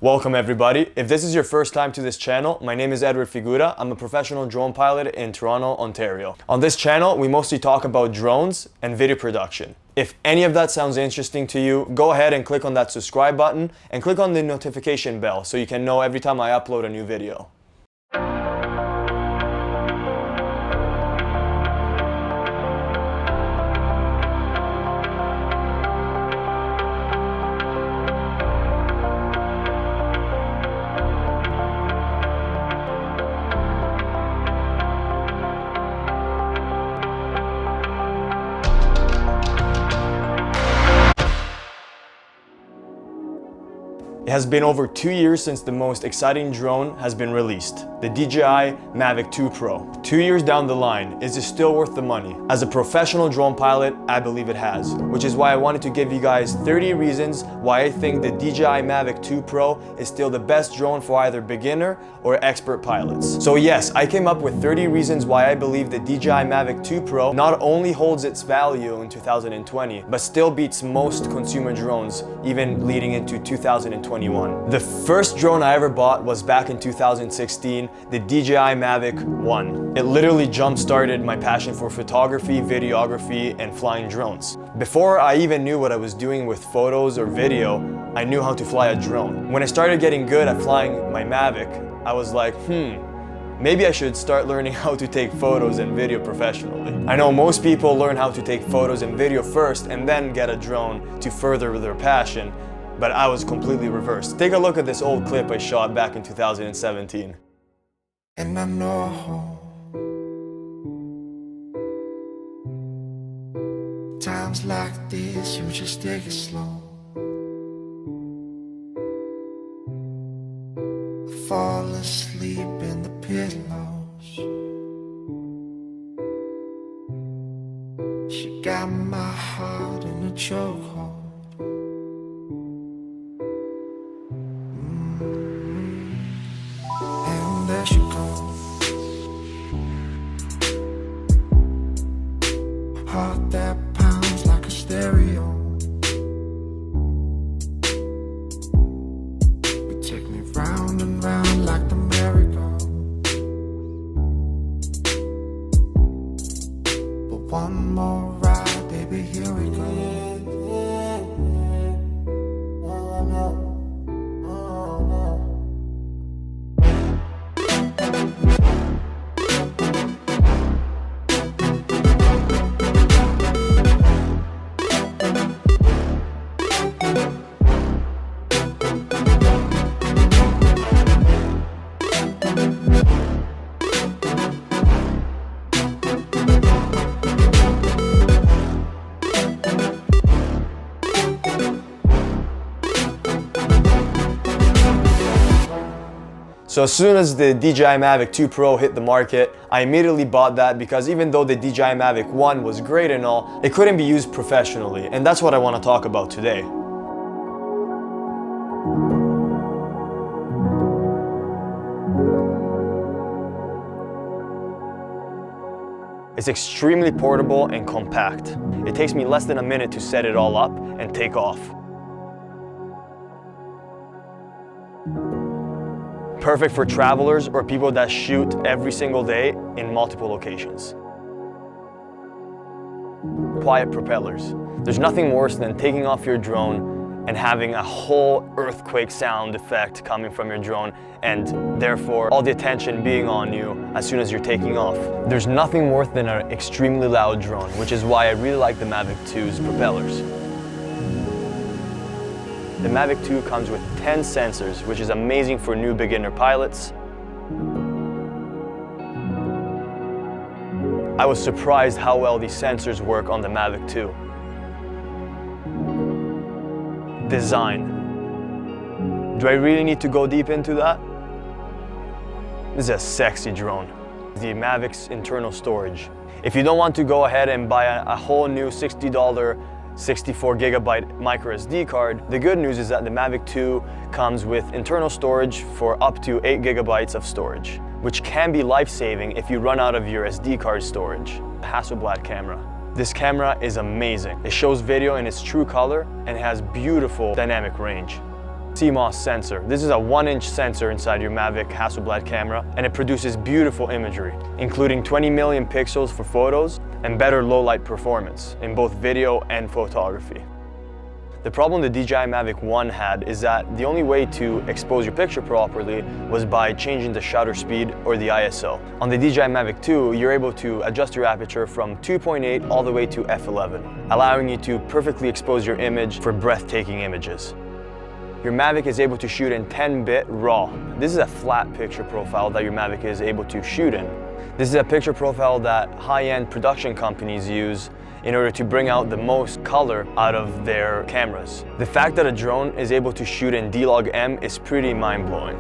Welcome everybody. If this is your first time to this channel, my name is Edward Figura. I'm a professional drone pilot in Toronto, Ontario. On this channel, we mostly talk about drones and video production. If any of that sounds interesting to you, go ahead and click on that subscribe button and click on the notification bell so you can know every time I upload a new video. It has been over 2 years since the most exciting drone has been released, the DJI Mavic 2 Pro. 2 years down the line, is it still worth the money? As a professional drone pilot, I believe it has, which is why I wanted to give you guys 30 reasons why I think the DJI Mavic 2 Pro is still the best drone for either beginner or expert pilots. So yes, I came up with 30 reasons why I believe the DJI Mavic 2 Pro not only holds its value in 2020, but still beats most consumer drones, even leading into 2021. The first drone I ever bought was back in 2016, the DJI Mavic 1. It literally jump-started my passion for photography, videography, and flying drones. Before I even knew what I was doing with photos or video, I knew how to fly a drone. When I started getting good at flying my Mavic, I was like, maybe I should start learning how to take photos and video professionally. I know most people learn how to take photos and video first and then get a drone to further their passion, but I was completely reversed. Take a look at this old clip I shot back in 2017. And I know times like this, you just take it slow. Fall asleep in the pillows. She got my heart in a chokehold. And there she goes. Heart that pounds like a stereo. You take me round and round like the merry-go. But one more ride, baby, here we go. So as soon as the DJI Mavic 2 Pro hit the market, I immediately bought that because even though the DJI Mavic 1 was great and all, it couldn't be used professionally, and that's what I want to talk about today. It's extremely portable and compact. It takes me less than a minute to set it all up and take off. Perfect for travelers or people that shoot every single day in multiple locations. Quiet propellers. There's nothing worse than taking off your drone and having a whole earthquake sound effect coming from your drone, and therefore all the attention being on you as soon as you're taking off. There's nothing worse than an extremely loud drone, which is why I really like the Mavic 2's propellers. The Mavic 2 comes with 10 sensors, which is amazing for new beginner pilots. I was surprised how well these sensors work on the Mavic 2. Design. Do I really need to go deep into that? This is a sexy drone. The Mavic's internal storage. If you don't want to go ahead and buy a whole new $60 64 gigabyte micro SD card, the good news is that the Mavic 2 comes with internal storage for up to 8 gigabytes of storage, which can be life-saving if you run out of your SD card storage. Hasselblad camera. This camera is amazing. It shows video in its true color and has beautiful dynamic range. CMOS sensor. This is a 1-inch sensor inside your Mavic Hasselblad camera, and it produces beautiful imagery, including 20 million pixels for photos and better low light performance in both video and photography. The problem the DJI Mavic 1 had is that the only way to expose your picture properly was by changing the shutter speed or the ISO. On the DJI Mavic 2, you're able to adjust your aperture from 2.8 all the way to f11, allowing you to perfectly expose your image for breathtaking images. Your Mavic is able to shoot in 10-bit RAW. This is a flat picture profile that your Mavic is able to shoot in. This is a picture profile that high-end production companies use in order to bring out the most color out of their cameras. The fact that a drone is able to shoot in D-Log-M is pretty mind-blowing.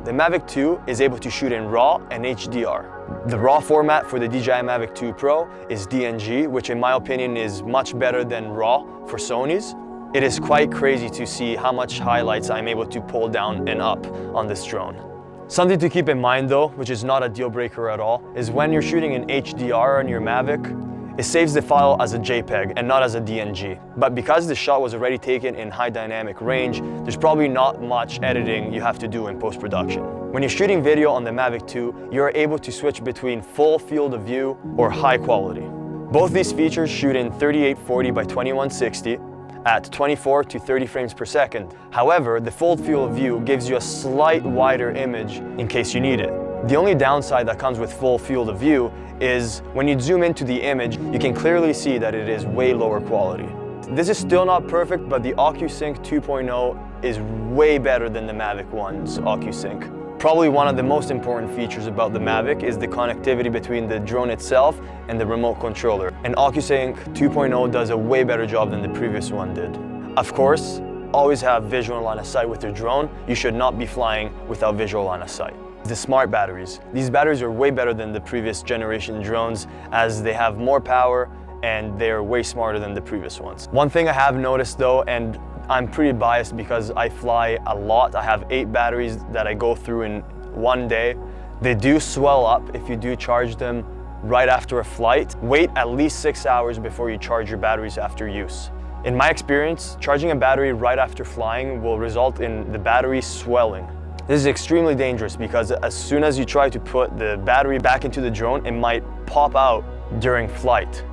The Mavic 2 is able to shoot in RAW and HDR. The RAW format for the DJI Mavic 2 Pro is DNG, which in my opinion is much better than RAW for Sony's. It is quite crazy to see how much highlights I'm able to pull down and up on this drone. Something to keep in mind though, which is not a deal breaker at all, is when you're shooting in HDR on your Mavic, it saves the file as a JPEG and not as a DNG. But because the shot was already taken in high dynamic range, there's probably not much editing you have to do in post-production. When you're shooting video on the Mavic 2, you're able to switch between full field of view or high quality. Both these features shoot in 3840 by 2160, at 24 to 30 frames per second. However, the full field of view gives you a slight wider image in case you need it. The only downside that comes with full field of view is when you zoom into the image, you can clearly see that it is way lower quality. This is still not perfect, but the OcuSync 2.0 is way better than the Mavic 1's OcuSync. Probably one of the most important features about the Mavic is the connectivity between the drone itself and the remote controller. And OcuSync 2.0 does a way better job than the previous one did. Of course, always have visual line of sight with your drone. You should not be flying without visual line of sight. The smart batteries. These batteries are way better than the previous generation drones as they have more power and they're way smarter than the previous ones. One thing I have noticed though, and I'm pretty biased because I fly a lot. I have 8 batteries that I go through in one day. They do swell up if you do charge them right after a flight. Wait at least 6 hours before you charge your batteries after use. In my experience, charging a battery right after flying will result in the battery swelling. This is extremely dangerous because as soon as you try to put the battery back into the drone, it might pop out during flight,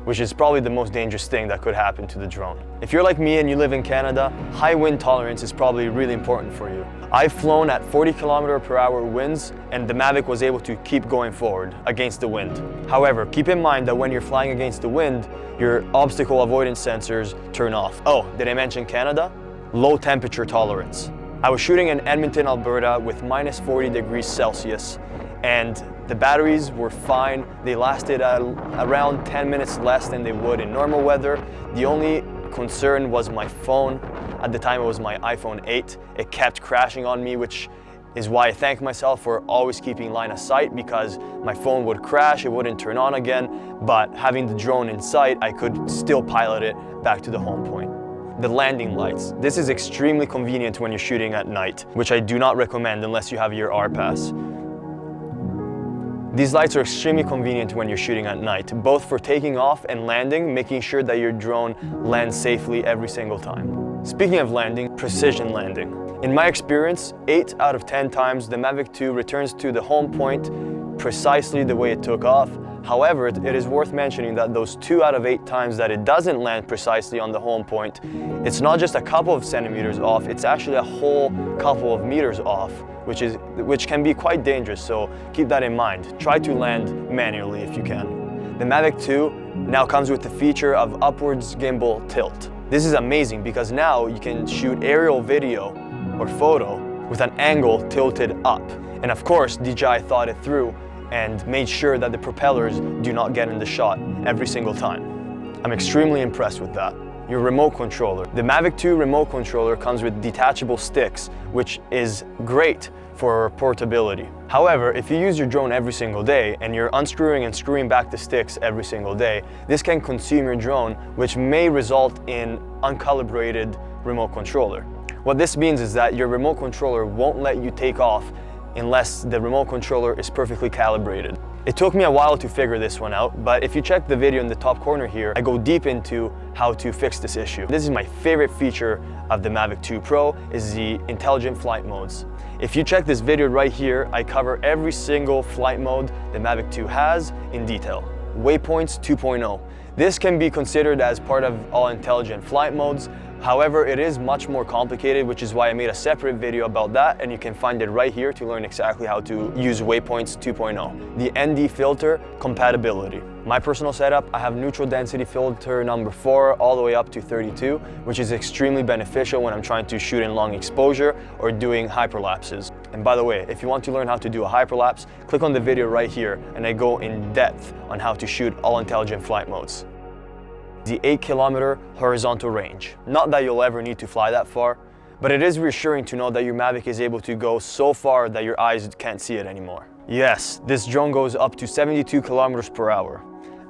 which is probably the most dangerous thing that could happen to the drone. If you're like me and you live in Canada, high wind tolerance is probably really important for you. I've flown at 40 km/h winds and the Mavic was able to keep going forward against the wind. However, keep in mind that when you're flying against the wind, your obstacle avoidance sensors turn off. Oh, did I mention Canada? Low temperature tolerance. I was shooting in Edmonton, Alberta with minus 40 degrees Celsius and the batteries were fine. They lasted around 10 minutes less than they would in normal weather. The only concern was my phone. At the time it was my iPhone 8. It kept crashing on me, which is why I thank myself for always keeping line of sight because my phone would crash, it wouldn't turn on again, but having the drone in sight, I could still pilot it back to the home point. The landing lights. This is extremely convenient when you're shooting at night, which I do not recommend unless you have your R-Pass. These lights are extremely convenient when you're shooting at night, both for taking off and landing, making sure that your drone lands safely every single time. Speaking of landing, precision landing. In my experience, 8 out of 10 times the Mavic 2 returns to the home point precisely the way it took off. However, it is worth mentioning that those 2 out of 8 times that it doesn't land precisely on the home point, it's not just a couple of centimeters off, it's actually a whole couple of meters off, which can be quite dangerous, so keep that in mind. Try to land manually if you can. The Mavic 2 now comes with the feature of upwards gimbal tilt. This is amazing because now you can shoot aerial video or photo with an angle tilted up. And of course, DJI thought it through and made sure that the propellers do not get in the shot every single time. I'm extremely impressed with that. Your remote controller. The Mavic 2 remote controller comes with detachable sticks, which is great for portability. However, if you use your drone every single day and you're unscrewing and screwing back the sticks every single day, this can consume your drone, which may result in uncalibrated remote controller. What this means is that your remote controller won't let you take off unless the remote controller is perfectly calibrated. It took me a while to figure this one out, but if you check the video in the top corner here, I go deep into how to fix this issue. This is my favorite feature of the Mavic 2 Pro, is the intelligent flight modes. If you check this video right here, I cover every single flight mode the Mavic 2 has in detail. Waypoints 2.0. This can be considered as part of all intelligent flight modes. However, it is much more complicated, which is why I made a separate video about that, and you can find it right here to learn exactly how to use Waypoints 2.0. The ND filter compatibility. My personal setup, I have neutral density filter number 4 all the way up to 32, which is extremely beneficial when I'm trying to shoot in long exposure or doing hyperlapses. And by the way, if you want to learn how to do a hyperlapse, click on the video right here and I go in depth on how to shoot all intelligent flight modes. The 8-kilometer horizontal range. Not that you'll ever need to fly that far, but it is reassuring to know that your Mavic is able to go so far that your eyes can't see it anymore. Yes, this drone goes up to 72 kilometers per hour.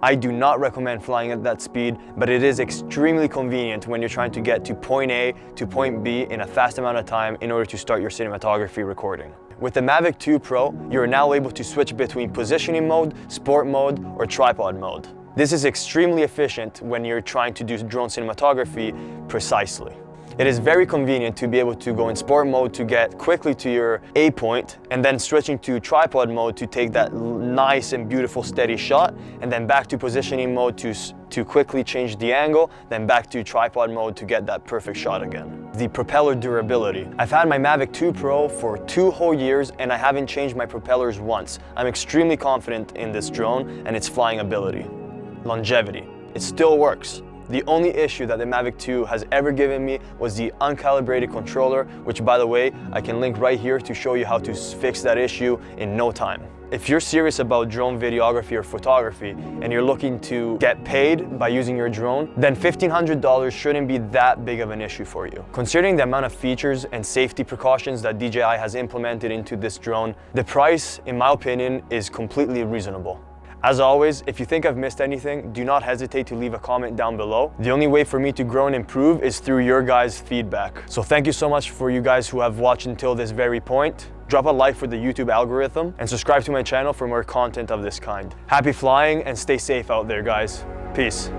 I do not recommend flying at that speed, but it is extremely convenient when you're trying to get to point A to point B in a fast amount of time in order to start your cinematography recording. With the Mavic 2 Pro, you're now able to switch between positioning mode, sport mode, or tripod mode. This is extremely efficient when you're trying to do drone cinematography precisely. It is very convenient to be able to go in sport mode to get quickly to your A point, and then switching to tripod mode to take that nice and beautiful steady shot, and then back to positioning mode to quickly change the angle, then back to tripod mode to get that perfect shot again. The propeller durability. I've had my Mavic 2 Pro for 2 whole years and I haven't changed my propellers once. I'm extremely confident in this drone and its flying ability. Longevity. It still works. The only issue that the Mavic 2 has ever given me was the uncalibrated controller, which by the way, I can link right here to show you how to fix that issue in no time. If you're serious about drone videography or photography and you're looking to get paid by using your drone, then $1,500 shouldn't be that big of an issue for you. Considering the amount of features and safety precautions that DJI has implemented into this drone, the price, in my opinion, is completely reasonable. As always, if you think I've missed anything, do not hesitate to leave a comment down below. The only way for me to grow and improve is through your guys' feedback. So thank you so much for you guys who have watched until this very point. Drop a like for the YouTube algorithm and subscribe to my channel for more content of this kind. Happy flying and stay safe out there, guys. Peace.